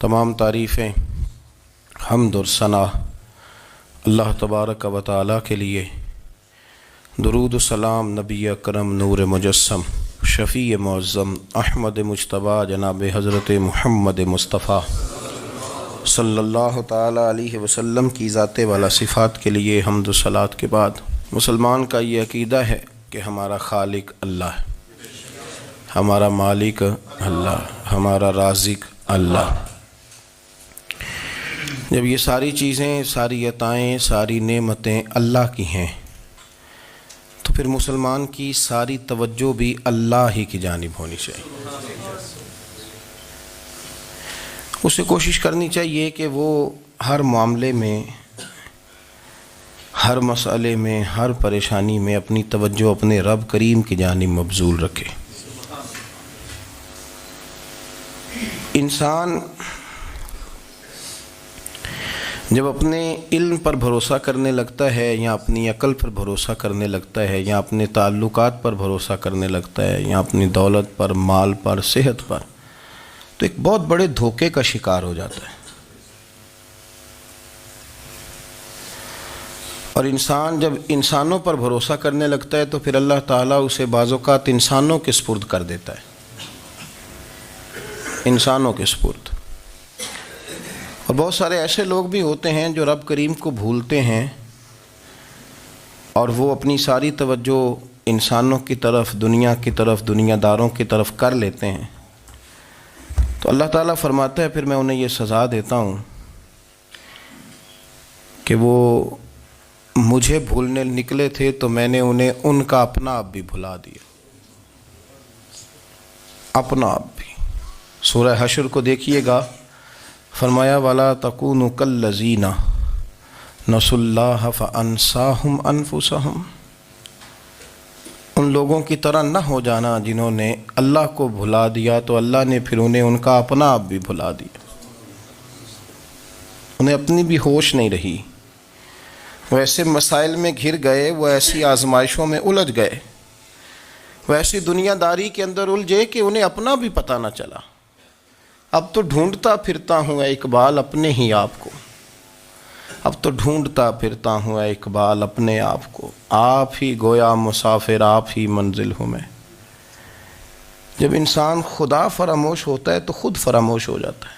تمام تعریفیں حمد اور ثنا اللہ تبارک و تعالی کے لیے۔ درود و سلام نبی اکرم نور مجسم شفیع معظم احمد مجتبیٰ جناب حضرت محمد مصطفیٰ صلی اللہ تعالی علیہ وسلم کی ذات والا صفات کے لیے حمد و صلات کے بعد مسلمان کا یہ عقیدہ ہے کہ ہمارا خالق اللہ ہے، ہمارا مالک اللہ، ہمارا رازق اللہ۔ جب یہ ساری چیزیں، ساری عطائیں، ساری نعمتیں اللہ کی ہیں تو پھر مسلمان کی ساری توجہ بھی اللہ ہی کی جانب ہونی چاہیے۔ اسے کوشش کرنی چاہیے کہ وہ ہر معاملے میں، ہر مسئلے میں، ہر پریشانی میں اپنی توجہ اپنے رب کریم کی جانب مبذول رکھے۔ انسان جب اپنے علم پر بھروسہ کرنے لگتا ہے یا اپنی عقل پر بھروسہ کرنے لگتا ہے یا اپنے تعلقات پر بھروسہ کرنے لگتا ہے یا اپنی دولت پر، مال پر، صحت پر، تو ایک بہت بڑے دھوکے کا شکار ہو جاتا ہے۔ اور انسان جب انسانوں پر بھروسہ کرنے لگتا ہے تو پھر اللہ تعالیٰ اسے بعض اوقات انسانوں کے سپرد کر دیتا ہے، انسانوں کے سپرد۔ اور بہت سارے ایسے لوگ بھی ہوتے ہیں جو رب کریم کو بھولتے ہیں اور وہ اپنی ساری توجہ انسانوں کی طرف، دنیا کی طرف، دنیا داروں کی طرف کر لیتے ہیں، تو اللہ تعالیٰ فرماتا ہے پھر میں انہیں یہ سزا دیتا ہوں کہ وہ مجھے بھولنے نکلے تھے تو میں نے انہیں ان کا اپنا آپ بھی بھلا دیا، اپنا آپ بھی۔ سورہ حشر کو دیکھیے گا، فرمایا وَلَا تَكُونُوا كَالَّذِينَ نَسُوا اللَّهَ فَأَنسَاهُمْ أَنفُسَهُمْ۔ ان لوگوں کی طرح نہ ہو جانا جنہوں نے اللہ کو بھلا دیا تو اللہ نے پھر انہیں ان کا اپنا آپ بھی بھلا دیا، انہیں اپنی بھی ہوش نہیں رہی۔ وہ ایسے مسائل میں گھر گئے، وہ ایسی آزمائشوں میں الجھ گئے، وہ ایسی دنیا داری کے اندر الجھے کہ انہیں اپنا بھی پتہ نہ چلا۔ اب تو ڈھونڈتا پھرتا ہوں اے اقبال اپنے ہی آپ کو، اب تو ڈھونڈتا پھرتا ہوں اے اقبال اپنے آپ کو، آپ ہی گویا مسافر، آپ ہی منزل ہوں میں۔ جب انسان خدا فراموش ہوتا ہے تو خود فراموش ہو جاتا ہے۔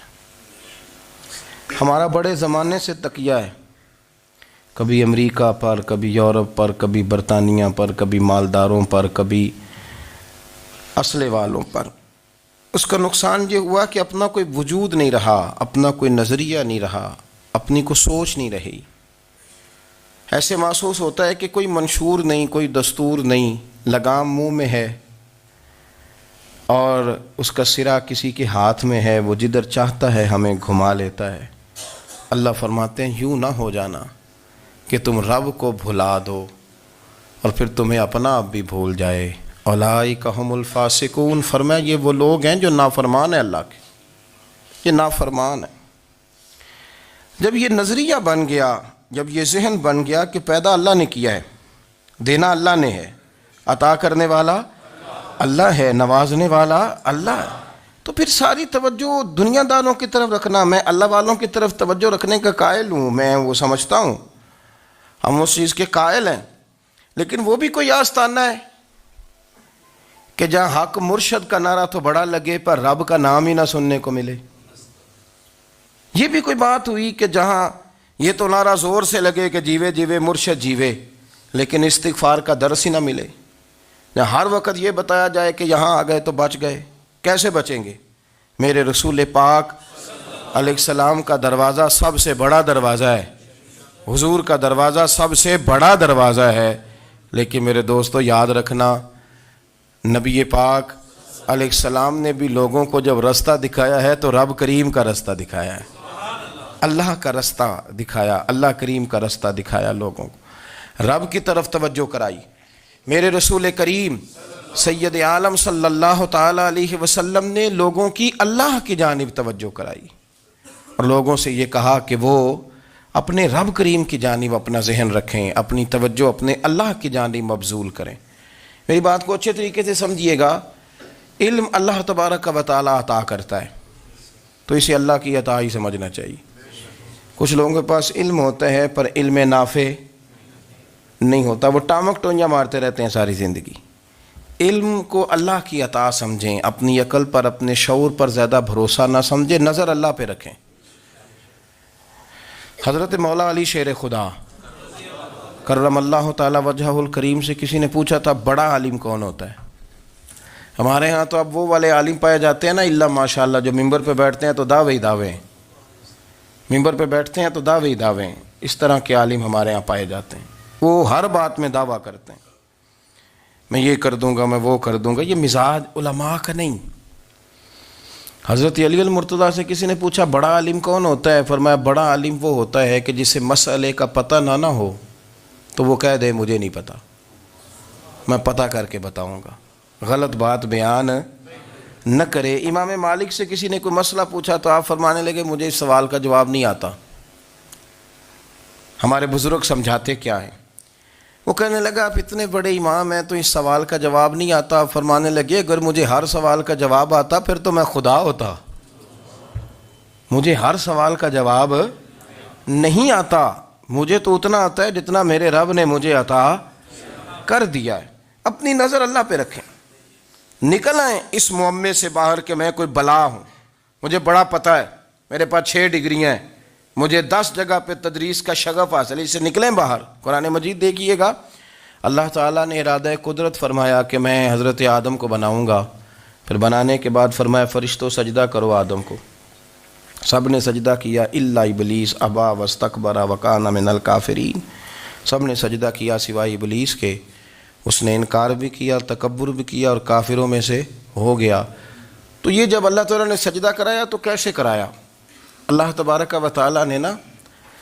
ہمارا بڑے زمانے سے تکیہ ہے، کبھی امریکہ پر، کبھی یورپ پر، کبھی برطانیہ پر، کبھی مالداروں پر، کبھی اسلحے والوں پر۔ اس کا نقصان یہ ہوا کہ اپنا کوئی وجود نہیں رہا، اپنا کوئی نظریہ نہیں رہا، اپنی کو سوچ نہیں رہی۔ ایسے محسوس ہوتا ہے کہ کوئی منشور نہیں، کوئی دستور نہیں، لگام منہ میں ہے اور اس کا سرا کسی کے ہاتھ میں ہے، وہ جدھر چاہتا ہے ہمیں گھما لیتا ہے۔ اللہ فرماتے ہیں یوں نہ ہو جانا کہ تم رب کو بھلا دو اور پھر تمہیں اپنا آپ بھی بھول جائے۔ اولئک ھم الفاسقون، فرمایا یہ وہ لوگ ہیں جو نافرمان ہیں اللہ کے، یہ نافرمان ہیں۔ جب یہ نظریہ بن گیا، جب یہ ذہن بن گیا کہ پیدا اللہ نے کیا ہے، دینا اللہ نے ہے، عطا کرنے والا اللہ ہے، نوازنے والا اللہ ہے، تو پھر ساری توجہ دنیا داروں کی طرف رکھنا، میں اللہ والوں کی طرف توجہ رکھنے کا قائل ہوں، میں وہ سمجھتا ہوں، ہم اس چیز کے قائل ہیں، لیکن وہ بھی کوئی آستانہ ہے کہ جہاں حق مرشد کا نعرہ تو بڑا لگے پر رب کا نام ہی نہ سننے کو ملے۔ یہ بھی کوئی بات ہوئی کہ جہاں یہ تو نعرہ زور سے لگے کہ جیوے جیوے مرشد جیوے، لیکن استغفار کا درس ہی نہ ملے۔ جہاں ہر وقت یہ بتایا جائے کہ یہاں آ گئے تو بچ گئے، کیسے بچیں گے؟ میرے رسول پاک علیہ السلام کا دروازہ سب سے بڑا دروازہ ہے، حضور کا دروازہ سب سے بڑا دروازہ ہے، لیکن میرے دوستو یاد رکھنا، نبی پاک علیہ السلام نے بھی لوگوں کو جب رستہ دکھایا ہے تو رب کریم کا رستہ دکھایا ہے، اللہ کا رستہ دکھایا، اللہ کریم کا رستہ دکھایا، لوگوں کو رب کی طرف توجہ کرائی۔ میرے رسول کریم سید عالم صلی اللہ تعالی علیہ وسلم نے لوگوں کی اللہ کی جانب توجہ کرائی اور لوگوں سے یہ کہا کہ وہ اپنے رب کریم کی جانب اپنا ذہن رکھیں، اپنی توجہ اپنے اللہ کی جانب مبذول کریں۔ میری بات کو اچھے طریقے سے سمجھیے گا، علم اللہ تبارک و تعالی عطا کرتا ہے، تو اسے اللہ کی عطا ہی سمجھنا چاہیے۔ کچھ لوگوں کے پاس علم ہوتا ہے پر علم نافع نہیں ہوتا، وہ ٹامک ٹونیاں مارتے رہتے ہیں ساری زندگی۔ علم کو اللہ کی عطا سمجھیں، اپنی عقل پر اپنے شعور پر زیادہ بھروسہ نہ سمجھیں، نظر اللہ پہ رکھیں۔ حضرت مولا علی شیر خدا کرم اللہ تعالی وجہہ الکریم سے کسی نے پوچھا تھا بڑا عالم کون ہوتا ہے؟ ہمارے ہاں تو اب وہ والے عالم پائے جاتے ہیں نا، اللہ ماشاء اللہ، جو ممبر پہ بیٹھتے ہیں تو دعوے ہی دعوے، ممبر پہ بیٹھتے ہیں تو دعوے ہی دعوے، اس طرح کے عالم ہمارے ہاں پائے جاتے ہیں۔ وہ ہر بات میں دعویٰ کرتے ہیں، میں یہ کر دوں گا، میں وہ کر دوں گا۔ یہ مزاج علماء کا نہیں۔ حضرت علی المرتضیٰ سے کسی نے پوچھا بڑا عالم کون ہوتا ہے؟ فرمایا بڑا عالم وہ ہوتا ہے کہ جسے مسئلے کا پتہ نہ ہو تو وہ کہہ دے مجھے نہیں پتہ، میں پتہ کر کے بتاؤں گا، غلط بات بیان نہ کرے۔ امام مالک سے کسی نے کوئی مسئلہ پوچھا تو آپ فرمانے لگے مجھے اس سوال کا جواب نہیں آتا، ہمارے بزرگ سمجھاتے کیا ہیں؟ وہ کہنے لگا آپ اتنے بڑے امام ہیں تو اس سوال کا جواب نہیں آتا۔ آپ فرمانے لگے اگر مجھے ہر سوال کا جواب آتا پھر تو میں خدا ہوتا، مجھے ہر سوال کا جواب نہیں آتا، مجھے تو اتنا آتا ہے جتنا میرے رب نے مجھے عطا کر دیا ہے۔ اپنی نظر اللہ پہ رکھیں، نکل آئیں اس معمے سے باہر کہ میں کوئی بلا ہوں، مجھے بڑا پتہ ہے، میرے پاس 6 ڈگریاں ہیں، مجھے 10 جگہ پہ تدریس کا شغف حاصل ہے، اس سے نکلیں باہر۔ قرآن مجید دیکھیے گا، اللہ تعالیٰ نے ارادہ قدرت فرمایا کہ میں حضرت آدم کو بناؤں گا، پھر بنانے کے بعد فرمایا فرشتوں سجدہ کرو آدم کو، سب نے سجدہ کیا الا ابلیس ابا واستکبر وکان من الکافرین، سب نے سجدہ کیا سوائے ابلیس کے، اس نے انکار بھی کیا، تکبر بھی کیا اور کافروں میں سے ہو گیا۔ تو یہ جب اللہ تعالیٰ نے سجدہ کرایا تو کیسے کرایا؟ اللہ تبارک و تعالیٰ نے نا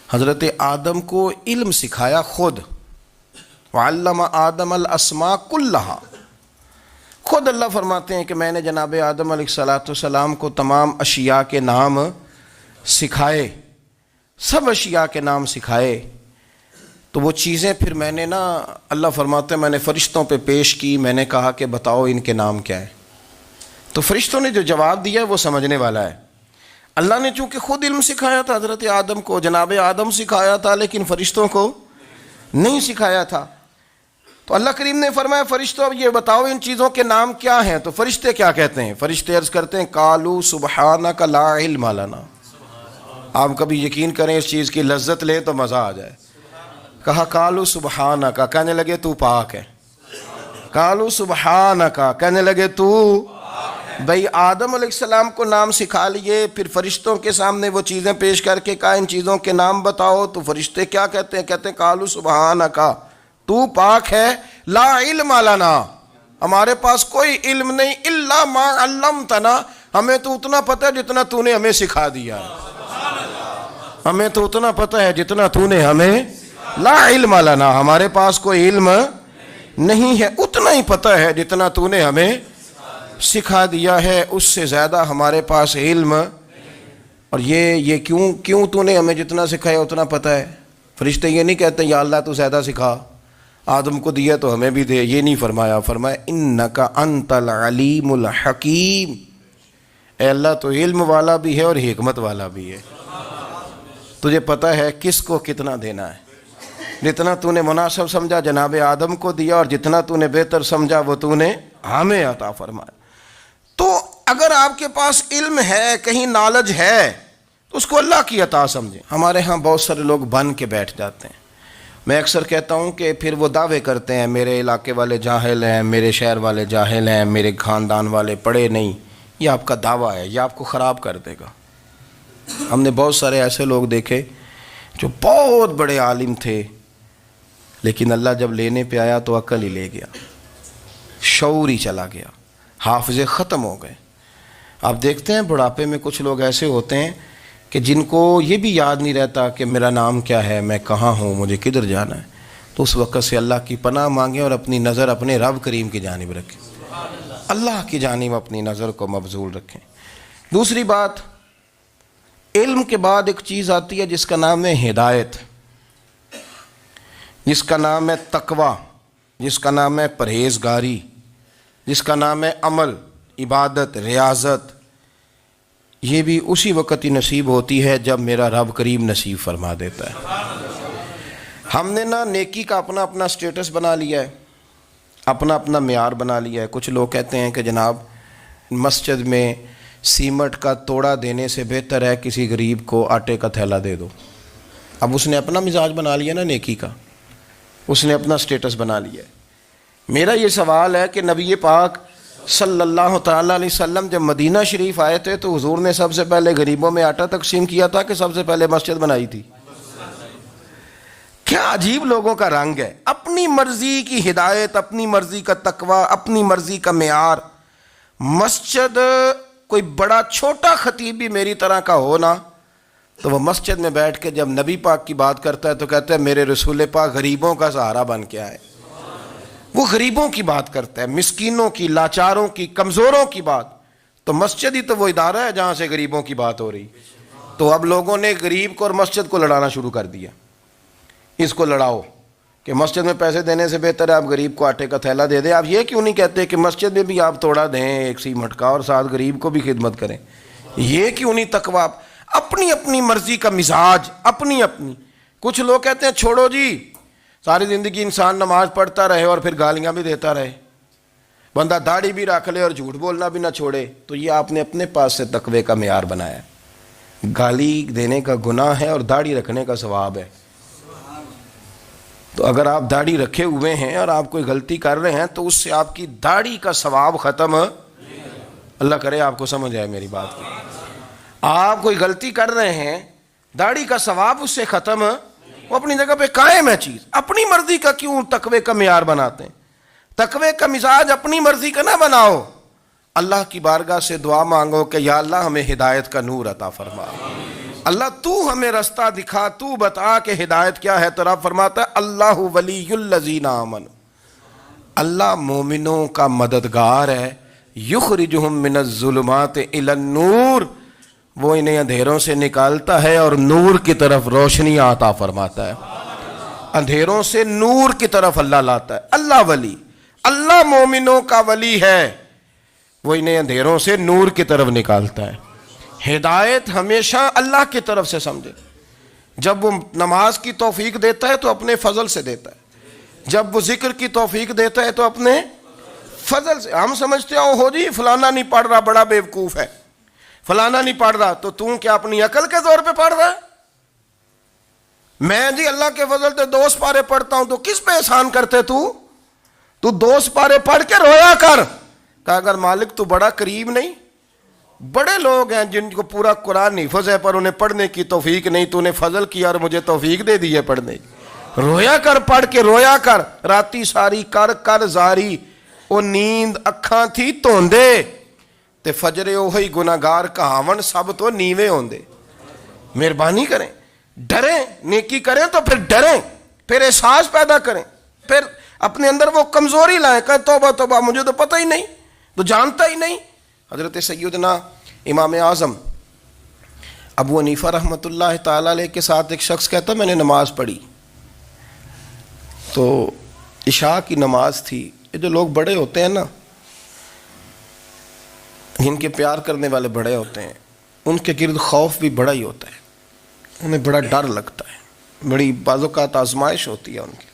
حضرت آدم کو علم سکھایا خود، وعلم آدم الاسماء کلہا، خود اللہ فرماتے ہیں کہ میں نے جناب آدم علیہ السلام کو تمام اشیاء کے نام سکھائے، سب اشیاء کے نام سکھائے۔ تو وہ چیزیں پھر میں نے نا، اللہ فرماتے ہیں میں نے فرشتوں پہ پیش کی، میں نے کہا کہ بتاؤ ان کے نام کیا ہے، تو فرشتوں نے جو جواب دیا وہ سمجھنے والا ہے۔ اللہ نے چونکہ خود علم سکھایا تھا حضرت آدم کو، جناب آدم سکھایا تھا لیکن فرشتوں کو نہیں سکھایا تھا، تو اللہ کریم نے فرمایا فرشتوں اب یہ بتاؤ ان چیزوں کے نام کیا ہیں؟ تو فرشتے کیا کہتے ہیں؟ فرشتے عرض کرتے ہیں قالوا سبحانک لا علم لنا۔ آپ کبھی یقین کریں اس چیز کی لذت لیں تو مزہ آ جائے۔ کہا قالوا سبحانک، کہنے لگے تو پاک ہے، قالوا سبحانک، کہنے لگے تو بھئی آدم علیہ السلام کو نام سکھا لیے، پھر فرشتوں کے سامنے وہ چیزیں پیش کر کے کہا ان چیزوں کے نام بتاؤ، تو فرشتے کیا کہتے ہیں؟ کہتے ہیں قالوا سبحانک، تو پاک ہے، لا علم لنا، ہمارے پاس کوئی علم نہیں، الا ما علمتنا، ہمیں تو اتنا پتہ ہے جتنا تو نے ہمیں سکھا دیا ہے، ہمیں تو اتنا پتہ ہے جتنا تو نے ہمیں، لا علم لنا، ہمارے پاس کوئی علم نہیں ہے، اتنا ہی پتہ ہے جتنا تو نے ہمیں سکھا دیا ہے، اس سے زیادہ ہمارے پاس علم۔ اور یہ کیوں تو نے ہمیں جتنا سکھایا اتنا پتہ ہے؟ فرشتے یہ نہیں کہتے یا اللہ تو زیادہ سکھا، آدم کو دیا تو ہمیں بھی دے، یہ نہیں فرمایا، فرمایا انک انت العلیم الحکیم، اے اللہ تو علم والا بھی ہے اور حکمت والا بھی ہے، تجھے پتہ ہے کس کو کتنا دینا ہے، جتنا تو نے مناسب سمجھا جناب آدم کو دیا، اور جتنا تو نے بہتر سمجھا وہ تو نے ہمیں عطا فرمایا۔ تو اگر آپ کے پاس علم ہے، کہیں نالج ہے، تو اس کو اللہ کی عطا سمجھیں۔ ہمارے ہاں بہت سارے لوگ بن کے بیٹھ جاتے ہیں، میں اکثر کہتا ہوں کہ پھر وہ دعوے کرتے ہیں میرے علاقے والے جاہل ہیں، میرے شہر والے جاہل ہیں، میرے خاندان والے پڑھے نہیں، یہ آپ کا دعویٰ ہے، یہ آپ کو خراب کر دے گا۔ ہم نے بہت سارے ایسے لوگ دیکھے جو بہت بڑے عالم تھے، لیکن اللہ جب لینے پہ آیا تو عقل ہی لے گیا، شعور ہی چلا گیا، حافظے ختم ہو گئے۔ آپ دیکھتے ہیں بڑھاپے میں کچھ لوگ ایسے ہوتے ہیں کہ جن کو یہ بھی یاد نہیں رہتا کہ میرا نام کیا ہے، میں کہاں ہوں، مجھے کدھر جانا ہے، تو اس وقت سے اللہ کی پناہ مانگیں اور اپنی نظر اپنے رب کریم کی جانب رکھیں، اللہ کی جانب اپنی نظر کو مبذول رکھیں۔ دوسری بات، علم کے بعد ایک چیز آتی ہے جس کا نام ہے ہدایت، جس کا نام ہے تقوی، جس کا نام ہے پرہیزگاری، جس کا نام ہے عمل، عبادت، ریاضت۔ یہ بھی اسی وقت ہی نصیب ہوتی ہے جب میرا رب کریم نصیب فرما دیتا ہے۔ ہم نے نا نیکی کا اپنا اپنا سٹیٹس بنا لیا ہے، اپنا اپنا معیار بنا لیا ہے۔ کچھ لوگ کہتے ہیں کہ جناب مسجد میں سیمٹ کا توڑا دینے سے بہتر ہے کسی غریب کو آٹے کا تھیلا دے دو۔ اب اس نے اپنا مزاج بنا لیا نا نیکی کا، اس نے اپنا سٹیٹس بنا لیا ہے۔ میرا یہ سوال ہے کہ نبی پاک صلی اللہ تعالیٰ علیہ وسلم جب مدینہ شریف آئے تھے تو حضور نے سب سے پہلے غریبوں میں آٹا تقسیم کیا تھا کہ سب سے پہلے مسجد بنائی تھی؟ کیا عجیب لوگوں کا رنگ ہے، اپنی مرضی کی ہدایت، اپنی مرضی کا تقوی، اپنی مرضی کا معیار۔ مسجد کوئی بڑا چھوٹا خطیب بھی میری طرح کا ہو نا تو وہ مسجد میں بیٹھ کے جب نبی پاک کی بات کرتا ہے تو کہتا ہے میرے رسول پاک غریبوں کا سہارا بن کے آئے۔ وہ غریبوں کی بات کرتا ہے، مسکینوں کی، لاچاروں کی، کمزوروں کی بات۔ تو مسجد ہی تو وہ ادارہ ہے جہاں سے غریبوں کی بات ہو رہی۔ تو اب لوگوں نے غریب کو اور مسجد کو لڑانا شروع کر دیا، اس کو لڑاؤ کہ مسجد میں پیسے دینے سے بہتر ہے آپ غریب کو آٹے کا تھیلا دے دیں۔ آپ یہ کیوں نہیں کہتے کہ مسجد میں بھی آپ توڑا دیں ایک سیمٹ کا اور ساتھ غریب کو بھی خدمت کریں؟ یہ کیوں نہیں تقویٰ؟ اپنی اپنی مرضی کا مزاج، اپنی اپنی۔ کچھ لوگ کہتے ہیں چھوڑو جی، ساری زندگی انسان نماز پڑھتا رہے اور پھر گالیاں بھی دیتا رہے، بندہ داڑھی بھی رکھ لے اور جھوٹ بولنا بھی نہ چھوڑے، تو یہ آپ نے اپنے پاس سے تقوی کا معیار بنایا۔ گالی دینے کا گناہ ہے اور داڑھی رکھنے کا ثواب ہے۔ تو اگر آپ داڑھی رکھے ہوئے ہیں اور آپ کوئی غلطی کر رہے ہیں تو اس سے آپ کی داڑھی کا ثواب ختم، اللہ کرے آپ کو سمجھ آئے میری بات کو۔ آپ کوئی غلطی کر رہے ہیں، داڑھی کا ثواب اس سے ختم، وہ اپنی جگہ پہ قائم ہے چیز۔ اپنی مرضی کا کیوں تقوی کا معیار بناتے ہیں؟ تقوی کا مزاج اپنی مرضی کا نہ بناؤ، اللہ کی بارگاہ سے دعا مانگو کہ یا اللہ ہمیں ہدایت کا نور عطا فرما، اللہ تو ہمیں رستہ دکھا، تو بتا کہ ہدایت کیا ہے۔ تو رب فرماتا ہے اللہ ولی الذین آمنوا، اللہ مومنوں کا مددگار ہے، یخرجہم من الظلمات الی النور، وہ انہیں اندھیروں سے نکالتا ہے اور نور کی طرف روشنی عطا فرماتا ہے۔ اندھیروں سے نور کی طرف اللہ لاتا ہے۔ اللہ ولی، اللہ مومنوں کا ولی ہے، وہ انہیں اندھیروں سے نور کی طرف نکالتا ہے۔ ہدایت ہمیشہ اللہ کی طرف سے سمجھے۔ جب وہ نماز کی توفیق دیتا ہے تو اپنے فضل سے دیتا ہے، جب وہ ذکر کی توفیق دیتا ہے تو اپنے فضل سے۔ ہم سمجھتے ہیں ہو جی فلانا نہیں پڑھ رہا بڑا بیوقوف ہے، فلانا نہیں پڑھ رہا، تو تم کیا اپنی عقل کے زور پہ پڑھ رہا ہے؟ میں جی اللہ کے فضل سے 2 سپارے پڑھتا ہوں، تو کس پہ احسان کرتے تو 2 سپارے پڑھ کے رویا کر۔ کہا اگر مالک تو بڑا قریب نہیں، بڑے لوگ ہیں جن کو پورا قرآن حفظ ہے پر انہیں پڑھنے کی توفیق نہیں، تو انہیں فضل کیا اور مجھے توفیق دے دی ہے پڑھنے کی۔ رویا کر، پڑھ کے رویا کر، راتی ساری کر کر زاری، وہ نیند اکھاں تھی توندے تے فجرے اوہی گناہگار کہاون سب تو نیوے ہوندے۔ مہربانی کریں، ڈریں، نیکی کریں تو پھر ڈریں، پھر احساس پیدا کریں، پھر اپنے اندر وہ کمزوری لائیں، کہیں توبہ توبہ مجھے تو پتہ ہی نہیں، تو جانتا ہی نہیں۔ حضرت سیدنا امام اعظم ابو حنیفہ رحمۃ اللہ تعالیٰ علیہ کے ساتھ ایک شخص کہتا میں نے نماز پڑھی، تو عشاء کی نماز تھی۔ یہ جو لوگ بڑے ہوتے ہیں نا، جن کے پیار کرنے والے بڑے ہوتے ہیں، ان کے گرد خوف بھی بڑا ہی ہوتا ہے، انہیں بڑا ڈر لگتا ہے، بڑی بعض اوقات آزمائش ہوتی ہے ان کی۔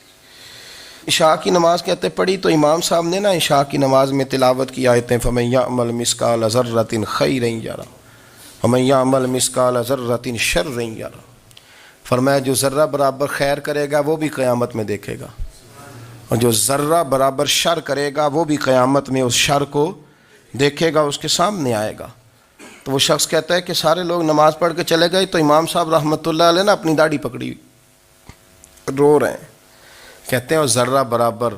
عشاء کی نماز کہتے پڑھی تو امام صاحب نے نا عشاء کی نماز میں تلاوت کی آیتیں فَمَن يَعْمَلْ مِثْقَالَ ذَرَّةٍ خَيْرًا يَرَهُ وَمَن يَعْمَلْ مِثْقَالَ ذَرَّةٍ شَرًّا يَرَهُ، فرمایا جو ذرہ برابر خیر کرے گا وہ بھی قیامت میں دیکھے گا، اور جو ذرہ برابر شر کرے گا وہ بھی قیامت میں اس شر کو دیکھے گا، اس کے سامنے آئے گا۔ تو وہ شخص کہتا ہے کہ سارے لوگ نماز پڑھ کے چلے گئے تو امام صاحب رحمۃ اللہ علیہ نے اپنی داڑھی پکڑی، رو رہے ہیں، کہتے ہیں وہ ذرہ برابر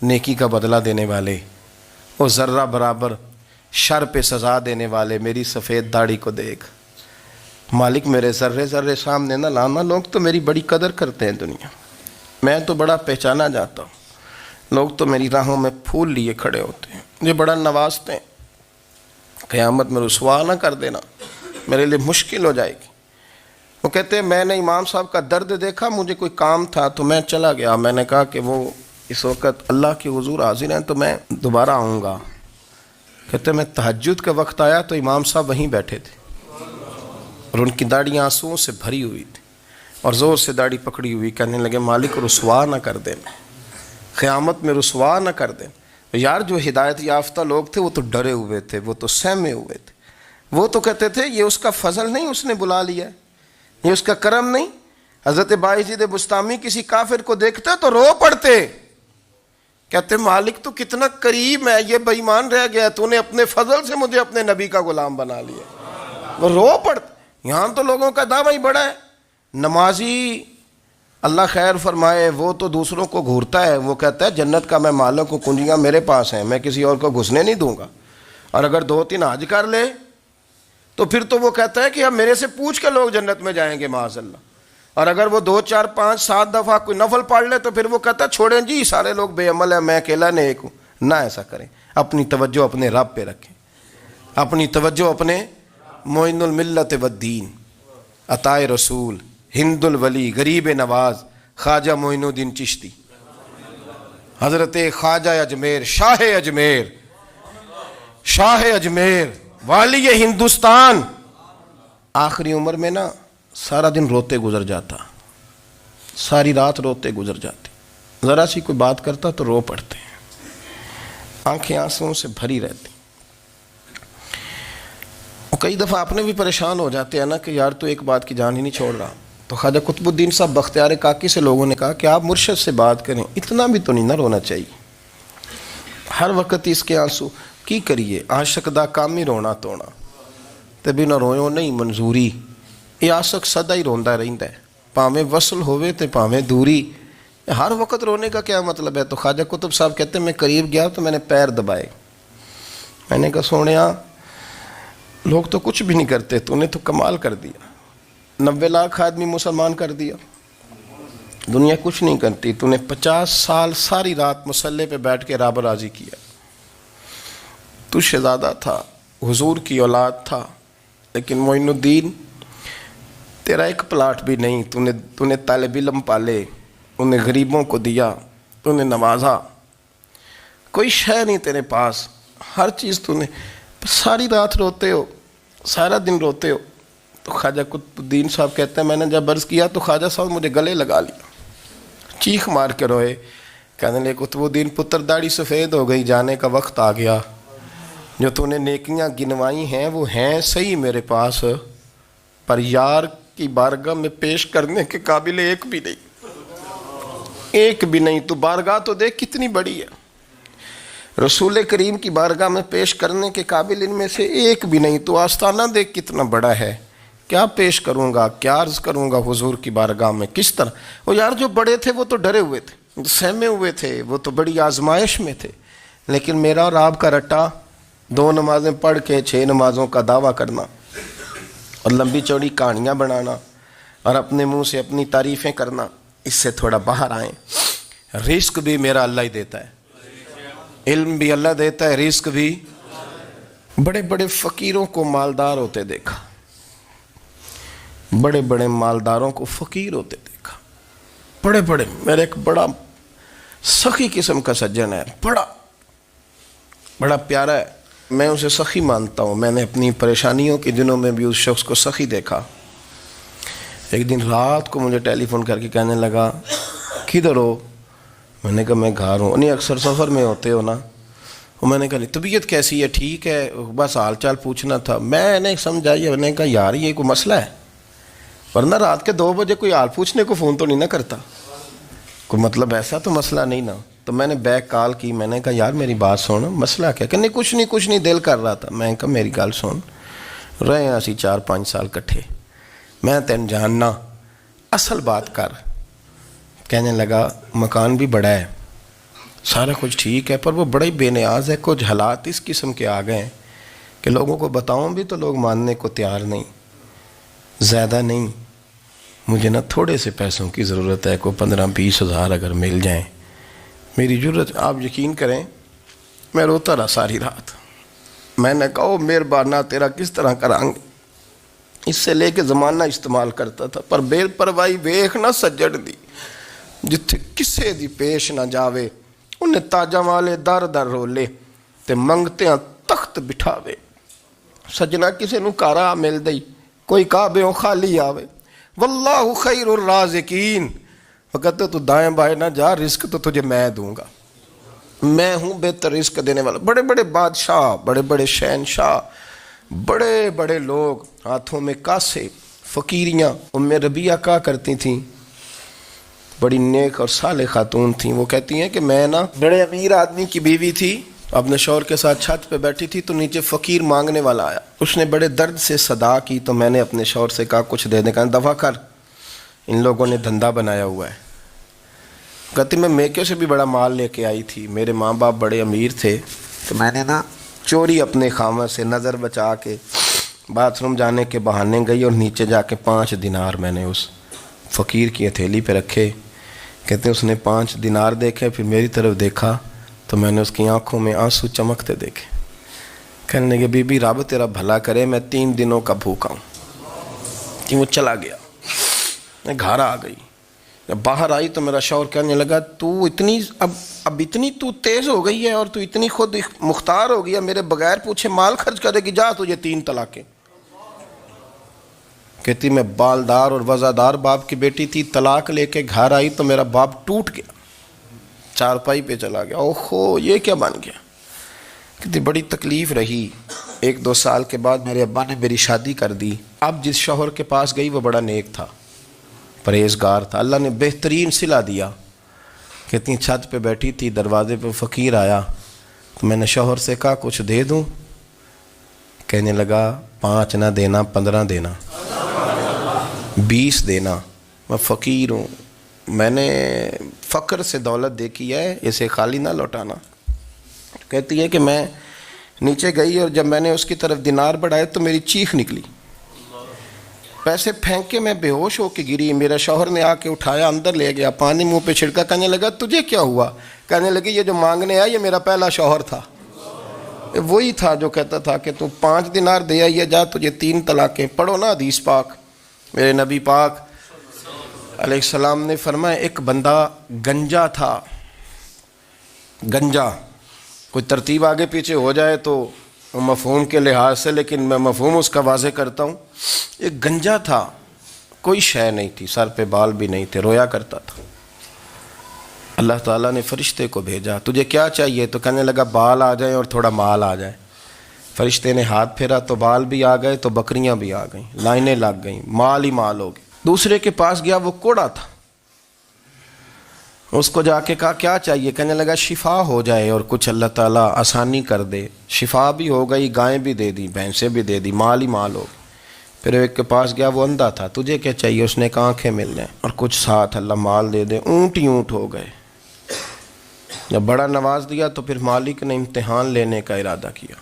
نیکی کا بدلہ دینے والے، وہ ذرہ برابر شر پہ سزا دینے والے میری سفید داڑھی کو دیکھ، مالک میرے ذرے ذرے سامنے نہ لانا، لوگ تو میری بڑی قدر کرتے ہیں دنیا، میں تو بڑا پہچانا جاتا ہوں، لوگ تو میری راہوں میں پھول لیے کھڑے ہوتے ہیں، مجھے بڑا نوازتے ہیں، قیامت میں رسوا نہ کر دینا، میرے لیے مشکل ہو جائے گی۔ وہ کہتے ہیں میں نے امام صاحب کا درد دیکھا، مجھے کوئی کام تھا تو میں چلا گیا، میں نے کہا کہ وہ اس وقت اللہ کے حضور حاضر ہیں تو میں دوبارہ آؤں گا۔ کہتے ہیں میں تہجد کے وقت آیا تو امام صاحب وہیں بیٹھے تھے، اور ان کی داڑیاں آنسوؤں سے بھری ہوئی تھی اور زور سے داڑھی پکڑی ہوئی، کہنے لگے مالک رسوا نہ کر دیں، قیامت میں رسوا نہ کر دیں۔ یار جو ہدایت یافتہ لوگ تھے وہ تو ڈرے ہوئے تھے، وہ تو سہمے ہوئے تھے، وہ تو کہتے تھے یہ اس کا فضل نہیں، اس نے بلا لیا ہے، یہ اس کا کرم نہیں۔ حضرت باعزید بستامی کسی کافر کو دیکھتے تو رو پڑتے، کہتے مالک تو کتنا کریم ہے، یہ بے ایمان رہ گیا، تو نے اپنے فضل سے مجھے اپنے نبی کا غلام بنا لیا۔ وہ رو پڑتے۔ یہاں تو لوگوں کا دعویٰ ہی بڑا ہے۔ نمازی اللہ خیر فرمائے وہ تو دوسروں کو گھورتا ہے، وہ کہتا ہے جنت کا میں مالک ہوں، کنجیاں میرے پاس ہیں، میں کسی اور کو گھسنے نہیں دوں گا۔ اور اگر 2-3 حج کر لے تو پھر تو وہ کہتا ہے کہ اب میرے سے پوچھ کے لوگ جنت میں جائیں گے معاذ اللہ۔ اور اگر وہ 2 4 5 7 دفعہ کوئی نفل پڑھ لے تو پھر وہ کہتا ہے چھوڑیں جی سارے لوگ بے عمل ہیں، میں اکیلا نیک ہوں۔ نہ ایسا کریں، اپنی توجہ اپنے رب پہ رکھیں، اپنی توجہ اپنے معین الملت والدین، عطائے رسول، ہند الولی، غریب نواز، خواجہ معین الدین چشتی، حضرت خواجہ اجمیر، شاہ اجمیر، شاہ اجمیر، والی ہندوستان۔ آخری عمر میں نا سارا دن روتے گزر جاتا، ساری رات روتے گزر جاتی، ذرا سی کوئی بات کرتا تو رو پڑتے ہیں، آنکھیں آنسوؤں سے بھری رہتی۔ اور کئی دفعہ اپنے بھی پریشان ہو جاتے ہیں نا کہ یار تو ایک بات کی جان ہی نہیں چھوڑ رہا۔ تو خواجہ قطب الدین صاحب بختیار کاکی سے لوگوں نے کہا کہ آپ مرشد سے بات کریں، اتنا بھی تو نہیں نہ رونا چاہیے، ہر وقت اس کے آنسو کی کریے، عاشق دا کام ہی رونا تونا تے بھی نہ رویو نہیں منظوری۔ یہ عاشق سدا ہی روندا رہندا ہے، پاویں وصل ہوئے تے پاویں دوری، ہر وقت رونے کا کیا مطلب ہے؟ تو خواجہ قطب صاحب کہتے ہیں میں قریب گیا تو میں نے پیر دبائے، میں نے کہا سونیا لوگ تو کچھ بھی نہیں کرتے، تو نے تو کمال کر دیا، 90 لاکھ آدمی مسلمان کر دیا، دنیا کچھ نہیں کرتی، تو نے 50 سال ساری رات مصلے پہ بیٹھ کے رب راضی کیا۔ تو شہزادہ تھا، حضور کی اولاد تھا، لیکن معین الدین تیرا ایک پلاٹ بھی نہیں، تو نے طالب علم پالے، انہیں غریبوں کو دیا، تو نے نوازا، کوئی شے نہیں تیرے پاس، ہر چیز تو نے، ساری رات روتے ہو، سارا دن روتے ہو۔ تو خواجہ قطب الدین صاحب کہتے ہیں میں نے جب عرض کیا تو خواجہ صاحب مجھے گلے لگا لیا، چیخ مار کے روئے، کہنے لگے قطب الدین پتر داڑھی سفید ہو گئی، جانے کا وقت آ گیا، جو تو نے نیکیاں گنوائی ہیں وہ ہیں صحیح میرے پاس، پر یار کی بارگاہ میں پیش کرنے کے قابل ایک بھی نہیں، ایک بھی نہیں۔ تو بارگاہ تو دیکھ کتنی بڑی ہے، رسول کریم کی بارگاہ میں پیش کرنے کے قابل ان میں سے ایک بھی نہیں، تو آستانہ دیکھ کتنا بڑا ہے، کیا پیش کروں گا، کیا عرض کروں گا حضور کی بارگاہ میں، کس طرح؟ وہ یار جو بڑے تھے وہ تو ڈرے ہوئے تھے، سہمے ہوئے تھے، وہ تو بڑی آزمائش میں تھے، لیکن میرا اور آپ کا رٹا 2 نمازیں پڑھ کے 6 نمازوں کا دعویٰ کرنا اور لمبی چوڑی کہانیاں بنانا اور اپنے منہ سے اپنی تعریفیں کرنا، اس سے تھوڑا باہر آئیں۔ رزق بھی میرا اللہ ہی دیتا ہے، علم بھی اللہ دیتا ہے، رزق بھی۔ بڑے بڑے فقیروں کو مالدار ہوتے دیکھا، بڑے بڑے مالداروں کو فقیر ہوتے دیکھا، بڑے بڑے، میرا ایک بڑا سخی قسم کا سجن ہے، بڑا پیارا ہے، میں اسے سخی مانتا ہوں، میں نے اپنی پریشانیوں کے دنوں میں بھی اس شخص کو سخی دیکھا۔ ایک دن رات کو مجھے ٹیلی فون کر کے کہنے لگا کدھر ہو؟ میں نے کہا میں گھر ہوں۔ نہیں اکثر سفر میں ہوتے ہو نا؟ اور میں نے کہا طبیعت کیسی ہے؟ ٹھیک ہے، بس حال چال پوچھنا تھا۔ میں نے سمجھائی، میں نے کہا یار یہ کوئی مسئلہ ہے، ورنہ رات کے 2 بجے کوئی حال پوچھنے کو فون تو نہیں نہ کرتا، کوئی مطلب ایسا تو مسئلہ نہیں نا۔ تو میں نے بیک کال کی، میں نے کہا یار میری بات سن، مسئلہ کیا؟ کہ نہیں کچھ نہیں دل کر رہا تھا۔ میں نے کہا میری گل سن، رہے ہیں اسی 4-5 سال کٹھے، میں تین جاننا، اصل بات کر۔ کہنے لگا مکان بھی بڑا ہے، سارا کچھ ٹھیک ہے، پر وہ بڑا ہی بے نیاز ہے، کچھ حالات اس قسم کے آ گئے ہیں کہ لوگوں کو بتاؤں بھی تو لوگ ماننے کو تیار نہیں، زیادہ نہیں، مجھے نا تھوڑے سے پیسوں کی ضرورت ہے، کوئی 15-20 ہزار اگر مل جائیں میری ضرورت۔ آپ یقین کریں میں روتا رہا ساری رات۔ میں نے کہا مہربانہ تیرا کس طرح کرانگے، اس سے لے کے زمانہ استعمال کرتا تھا، پر بے پرواہی ویخ نہ سجڑ دی، جتھے کسے دی پیش نہ جاوے، انہیں تاجاں والے در در رولے تے منگتے ہیں تخت بٹھاوے۔ سجنا کسے نو کارا مل دئی، کوئی کعبے ہو خالی آوے. واللہ خیر الرازقین، وہ کہتے تو دائیں بائیں نہ جا، رزق تو تجھے میں دوں گا، میں ہوں بہتر رزق دینے والا. بڑے بڑے بادشاہ، بڑے بڑے شہنشاہ، بڑے بڑے لوگ، ہاتھوں میں کاسے، فقیریاں. ام ربیعہ کہا کرتی تھیں، بڑی نیک اور صالح خاتون تھیں، وہ کہتی ہیں کہ میں نا بڑے امیر آدمی کی بیوی تھی، اپنے شوہر کے ساتھ چھت پہ بیٹھی تھی تو نیچے فقیر مانگنے والا آیا. اس نے بڑے درد سے صدا کی تو میں نے اپنے شوہر سے کہا کچھ دے دیں. کہا دفع کر، ان لوگوں نے دھندا بنایا ہوا ہے. کہتی میں میکے سے بھی بڑا مال لے کے آئی تھی، میرے ماں باپ بڑے امیر تھے تو میں نے نا چوری اپنے خامہ سے نظر بچا کے باتھ روم جانے کے بہانے گئی اور نیچے جا کے 5 دینار میں نے اس فقیر کی ہتھیلی پہ رکھے. کہتے ہیں اس نے 5 دینار دیکھے، پھر میری طرف دیکھا تو میں نے اس کی آنکھوں میں آنسو چمکتے دیکھے. کہنے لگے بی بی رب تیرا بھلا کرے، میں 3 دنوں کا بھوکا ہوں. کہ وہ چلا گیا. میں گھر آ گئی، جب باہر آئی تو میرا شوہر کہنے لگا تو اتنی اب اتنی تو تیز ہو گئی ہے اور تو اتنی خود مختار ہو گئی ہے، میرے بغیر پوچھے مال خرچ کرے گی، جا تجھے 3 طلاقیں. کہتی میں بالدار اور وزادار باپ کی بیٹی تھی، طلاق لے کے گھر آئی تو میرا باپ ٹوٹ گیا، چارپائی پہ چلا گیا. اوہو یہ کیا بن گیا. کہتی بڑی تکلیف رہی. 1-2 سال کے بعد میرے ابا نے میری شادی کر دی. اب جس شوہر کے پاس گئی وہ بڑا نیک تھا، پرہیزگار تھا، اللہ نے بہترین صلہ دیا. کہتی چھت پہ بیٹھی تھی، دروازے پہ فقیر آیا تو میں نے شوہر سے کہا کچھ دے دوں. کہنے لگا 5 نہ دینا، 15 دینا، 20 دینا، میں فقیر ہوں، میں نے فقر سے دولت دیکھی ہے، اسے خالی نہ لوٹانا. کہتی ہے کہ میں نیچے گئی اور جب میں نے اس کی طرف دینار بڑھائے تو میری چیخ نکلی، پیسے پھینک کے میں بے ہوش ہو کے گری. میرا شوہر نے آ کے اٹھایا، اندر لے گیا، پانی منہ پہ چھڑکا. کہنے لگا تجھے کیا ہوا. کہنے لگی یہ جو مانگنے آیا یہ میرا پہلا شوہر تھا، وہی تھا جو کہتا تھا کہ تو 5 دینار دے آئیے، جا تجھے 3 طلاقیں. پڑھو نا حدیث پاک. میرے نبی پاک علیہ السلام نے فرمایا ایک بندہ گنجا تھا. گنجا کوئی ترتیب آگے پیچھے ہو جائے تو مفہوم کے لحاظ سے، لیکن میں مفہوم اس کا واضح کرتا ہوں. ایک گنجا تھا، کوئی شے نہیں تھی، سر پہ بال بھی نہیں تھے، رویا کرتا تھا. اللہ تعالیٰ نے فرشتے کو بھیجا، تجھے کیا چاہیے. تو کہنے لگا بال آ جائیں اور تھوڑا مال آ جائے. فرشتے نے ہاتھ پھیرا تو بال بھی آ گئے تو بکریاں بھی آ گئیں، لائنیں لگ گئیں، مال ہی مال ہو گئے. دوسرے کے پاس گیا، وہ کوڑا تھا. اس کو جا کے کہا کیا چاہیے. کہنے لگا شفا ہو جائے اور کچھ اللہ تعالیٰ آسانی کر دے. شفا بھی ہو گئی، گائیں بھی دے دی، بھینسیں بھی دے دی، مال ہی مال ہو گئی. پھر ایک کے پاس گیا، وہ اندھا تھا. تجھے کیا چاہیے. اس نے کہا آنکھیں مل جائیں اور کچھ ساتھ اللہ مال دے دے. اونٹ ہی اونٹ ہو گئے. جب بڑا نواز دیا تو پھر مالک نے امتحان لینے کا ارادہ کیا.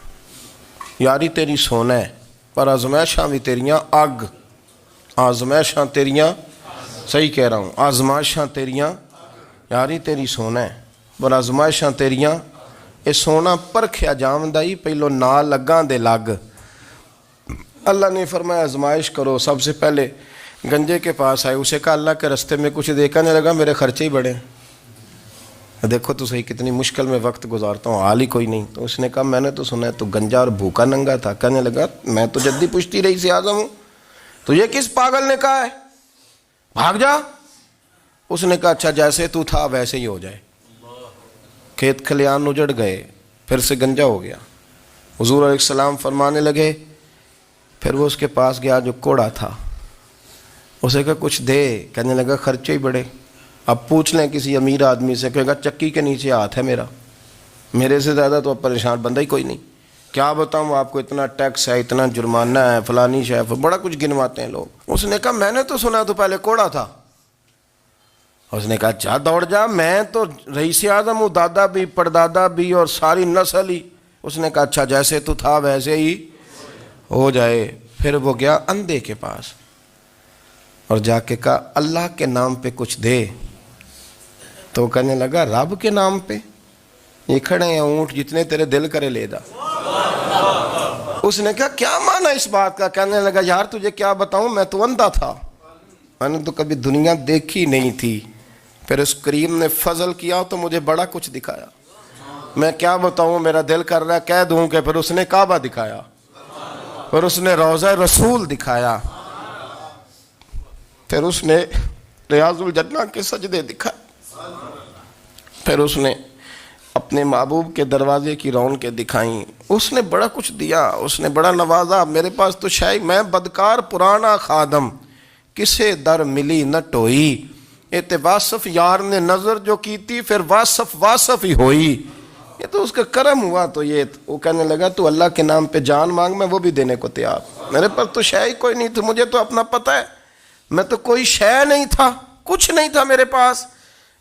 یاری تیری سونا ہے پر آزمائشاں بھی تیریاں اگ. آزمائشاں تیریاں، صحیح کہہ رہا ہوں، آزمائشاں تیریاں. یاری تیری سونا ہے پر آزمائشاں تیریاں. یہ سونا پرکھیا جامدہ ہی پہلو نال لگاں دے لگ. اللہ نے فرمایا آزمائش کرو. سب سے پہلے گنجے کے پاس آئے، اسے کہا اللہ کے رستے میں کچھ دیکھا نہیں لگا، میرے خرچے ہی بڑے. دیکھو تو صحیح کتنی مشکل میں وقت گزارتا ہوں، حال ہی کوئی نہیں. تو اس نے کہا میں نے تو سنا ہے تو گنجا اور بھوکا ننگا تھا. کہنے لگا میں تو جدی پشتی رئیس اعظم ہوں، تجھے کس پاگل نے کہا ہے بھاگ جا. اس نے کہا اچھا جیسے تو تھا ویسے ہی ہو جائے. کھیت کھلیان اجڑ گئے، پھر سے گنجا ہو گیا. حضور علیہ السلام فرمانے لگے. پھر وہ اس کے پاس گیا جو کوڑا تھا، اسے کہا کچھ دے. کہنے لگا خرچے ہی بڑے. اب پوچھ لیں کسی امیر آدمی سے، کہے گا چکی کے نیچے ہاتھ ہے میرا، میرے سے زیادہ تو اب پریشان بندہ ہی کوئی نہیں. کیا بتاؤں آپ کو، اتنا ٹیکس ہے، اتنا جرمانہ ہے، فلانی شے، بڑا کچھ گنواتے ہیں لوگ. اس نے کہا میں نے تو سنا تو پہلے کوڑا تھا. اس نے کہا جا دوڑ جا، میں تو رئیس اعظم ہوں، دادا بھی پردادا بھی اور ساری نسل ہی. اس نے کہا اچھا جیسے تو تھا ویسے ہی ہو جائے. پھر وہ گیا اندھے کے پاس اور جا کے کہا اللہ کے نام پہ کچھ دے. تو کہنے لگا رب کے نام پہ؟ یہ کھڑے ہیں اونٹ، جتنے تیرے دل کرے لے جا. اس نے کہا کیا معنی اس بات کا. کہنے لگا یار تجھے کیا بتاؤں، میں تو اندھا تھا، میں نے تو کبھی دنیا دیکھی نہیں تھی. پھر اس کریم نے فضل کیا تو مجھے بڑا کچھ دکھایا. میں کیا بتاؤں، میرا دل کر رہا ہے کہہ دوں کہ پھر اس نے کعبہ دکھایا، پھر اس نے روضہ رسول دکھایا، پھر اس نے ریاض الجنہ کے سجدے دکھائے، پھر اس نے اپنے محبوب کے دروازے کی رونقیں دکھائیں، اس نے بڑا کچھ دیا، اس نے بڑا نوازا۔ میرے پاس تو شاید میں بدکار پرانا خادم، کسے در ملی نہ ٹوئی، اے واصف یار نے نظر جو کی تھی، پھر واصف ہی ہوئی۔ یہ تو اس کا کرم ہوا۔ تو یہ وہ کہنے لگا تو اللہ کے نام پہ جان مانگ، میں وہ بھی دینے کو تیار۔ میرے پاس تو شے کوئی نہیں تھی، مجھے تو اپنا پتہ ہے، میں تو کوئی شے نہیں تھا، کچھ نہیں تھا میرے پاس۔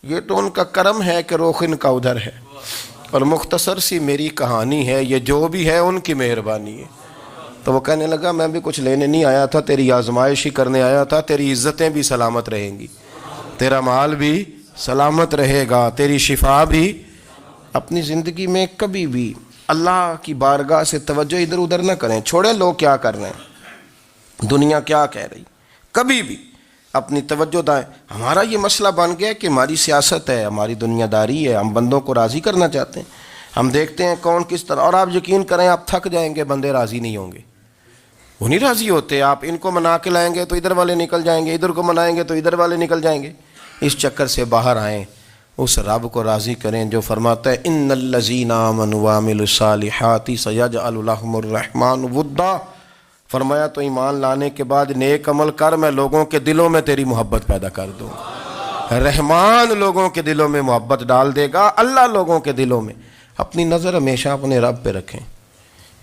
یہ تو ان کا کرم ہے کہ رخ ان کا ادھر ہے، اور مختصر سی میری کہانی ہے، یہ جو بھی ہے ان کی مہربانی ہے۔ تو وہ کہنے لگا میں بھی کچھ لینے نہیں آیا تھا، تیری آزمائش ہی کرنے آیا تھا، تیری عزتیں بھی سلامت رہیں گی، تیرا مال بھی سلامت رہے گا، تیری شفا بھی۔ اپنی زندگی میں کبھی بھی اللہ کی بارگاہ سے توجہ ادھر ادھر نہ کریں، چھوڑیں لوگ کیا کر رہے ہیں، دنیا کیا کہہ رہی، کبھی بھی اپنی توجہ دائیں۔ ہمارا یہ مسئلہ بن گیا کہ ہماری سیاست ہے، ہماری دنیا داری ہے، ہم بندوں کو راضی کرنا چاہتے ہیں، ہم دیکھتے ہیں کون کس طرح، اور آپ یقین کریں آپ تھک جائیں گے، بندے راضی نہیں ہوں گے، وہ نہیں راضی ہوتے۔ آپ ان کو منا کے لائیں گے تو ادھر والے نکل جائیں گے، ادھر کو منائیں گے تو ادھر والے نکل جائیں گے۔ اس چکر سے باہر آئیں، اس رب کو راضی کریں جو فرماتا ہے ان الذین آمنوا وعملوا الصالحات سیجعل لهم الرحمن ودا۔ فرمایا تو ایمان لانے کے بعد نیک عمل کر، میں لوگوں کے دلوں میں تیری محبت پیدا کر دوں۔ رحمان لوگوں کے دلوں میں محبت ڈال دے گا، اللہ لوگوں کے دلوں میں۔ اپنی نظر ہمیشہ اپنے رب پہ رکھیں،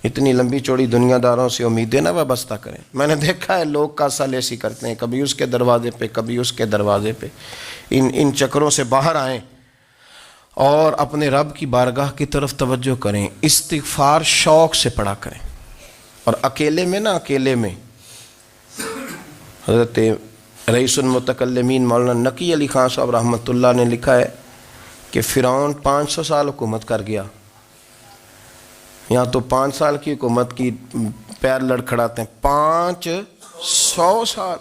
اتنی لمبی چوڑی دنیا داروں سے امیدیں نہ وابستہ کریں۔ میں نے دیکھا ہے لوگ کا سلیسی کرتے ہیں، کبھی اس کے دروازے پہ کبھی اس کے دروازے پہ۔ ان چکروں سے باہر آئیں اور اپنے رب کی بارگاہ کی طرف توجہ کریں، استغفار شوق سے پڑھا کریں۔ اور اکیلے میں اکیلے میں حضرت رئیس المتکلمین مولانا نقی علی خان صاحب رحمۃ اللہ نے لکھا ہے کہ فرعون 500 سال حکومت کر گیا، یہاں تو 5 سال کی حکومت کی پیر لڑکھڑاتے ہیں، 500 سال۔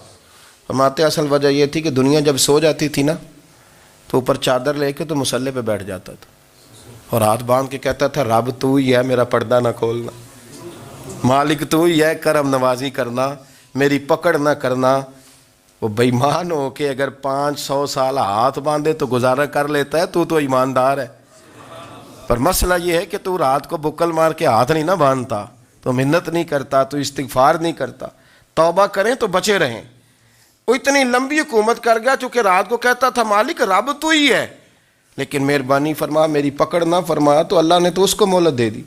فرماتے اصل وجہ یہ تھی کہ دنیا جب سو جاتی تھی نا تو اوپر چادر لے کے تو مصلے پہ بیٹھ جاتا تھا اور ہاتھ باندھ کے کہتا تھا رب تو ہی ہے، میرا پردہ نہ کھولنا، مالک تو ہی ہے، کرم نوازی کرنا، میری پکڑ نہ کرنا۔ وہ بے ایمان ہو کے اگر 500 سال ہاتھ باندھے تو گزارا کر لیتا ہے، تو ایماندار ہے۔ پر مسئلہ یہ ہے کہ تو رات کو بکل مار کے ہاتھ نہیں نہ باندھتا، تو منت نہیں کرتا، تو استغفار نہیں کرتا۔ توبہ کریں تو بچے رہیں۔ وہ اتنی لمبی حکومت کر گیا چونکہ رات کو کہتا تھا مالک رب تو ہی ہے، لیکن مہربانی فرما، میری پکڑ نہ فرمایا، تو اللہ نے تو اس کو مہلت دے دی۔